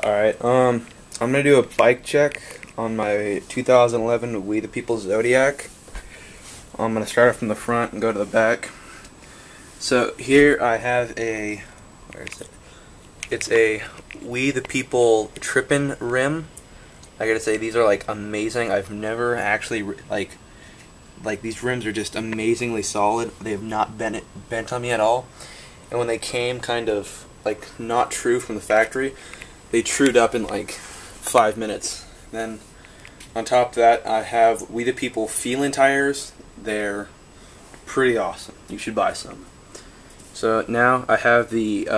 Alright, I'm gonna do a bike check on my 2011 We the People Zodiac. I'm gonna start off from the front and go to the back. So here I have a, where is it? It's a We the People Trippin' rim. I gotta say, these are like amazing. I've never actually like these rims are just amazingly solid. They have not bent on me at all. And when they came kind of like not true from the factory, they trued up in like 5 minutes. Then on top of that, I have We the People feeling tires. They're pretty awesome. You should buy some. So now I have the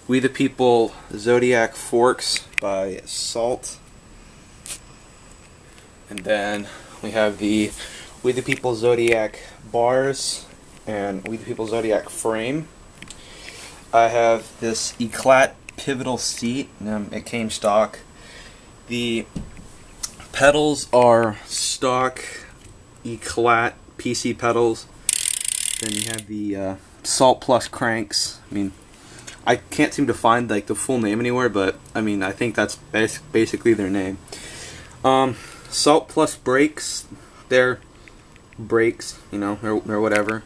We the People Zodiac forks by Salt. And then we have the We the People Zodiac bars and We the People Zodiac frame. I have this Eclat pivotal seat. It came stock. The pedals are stock Eclat PC pedals. Then you have the Salt Plus cranks. I mean, I can't seem to find like the full name anywhere, but I mean, I think that's basically their name. Salt Plus brakes. They're brakes, you know, or whatever.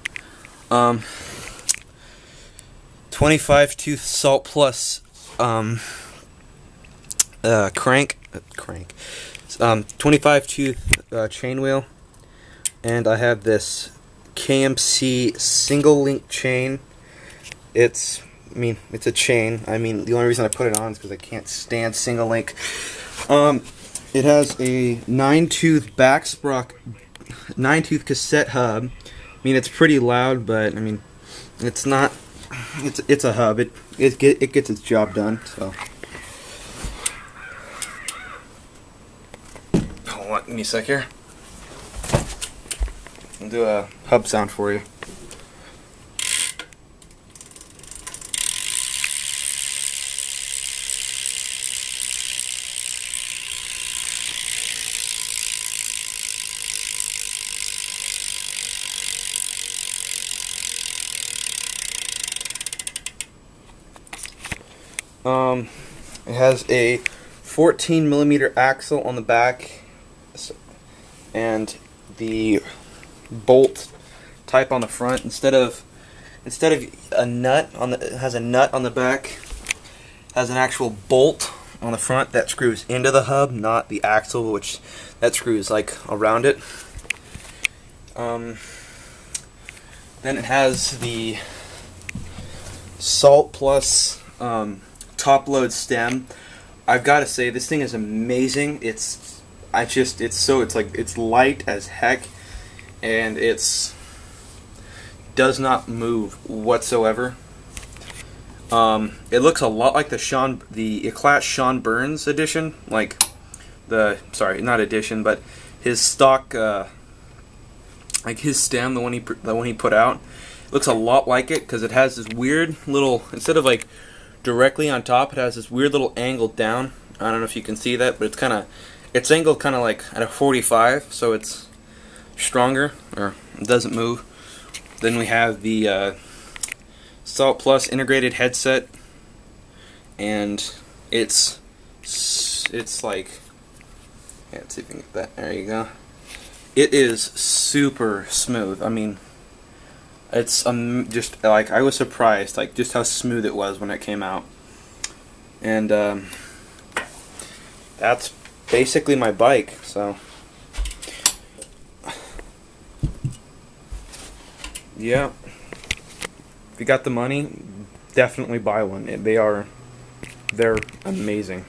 25 tooth Salt Plus crank 25 tooth chain wheel, and I have this KMC single link chain. It's a chain. I mean, the only reason I put it on is because I can't stand single link. It has a 9-tooth backsprock, 9-tooth cassette hub. I mean, it's pretty loud, but I mean, it's not. It's a hub. It gets its job done. So, hold on, give me a sec here. I'll do a hub sound for you. It has a 14mm axle on the back, and the bolt type on the front. Instead of a nut on the, it has a nut on the back. It has an actual bolt on the front that screws into the hub, not the axle, which that screws like around it. Then it has the Salt Plus top load stem. I've got to say, this thing is amazing. It's light as heck, and does not move whatsoever. It looks a lot like the Eclat Sean Burns edition, like sorry, not edition, but his stock, like his stem, the one he put out. It looks a lot like it because it has this weird little, instead of like directly on top, it has this weird little angle down. I don't know if you can see that, but it's angled kind of like at a 45, so it's stronger, or it doesn't move. Then we have the Salt Plus integrated headset, and it's like, yeah, let's see if we can get that. There you go. It is super smooth. I mean, it's just like, I was surprised like just how smooth it was when it came out. And that's basically my bike. So yeah, if you got the money, definitely buy one. They're amazing.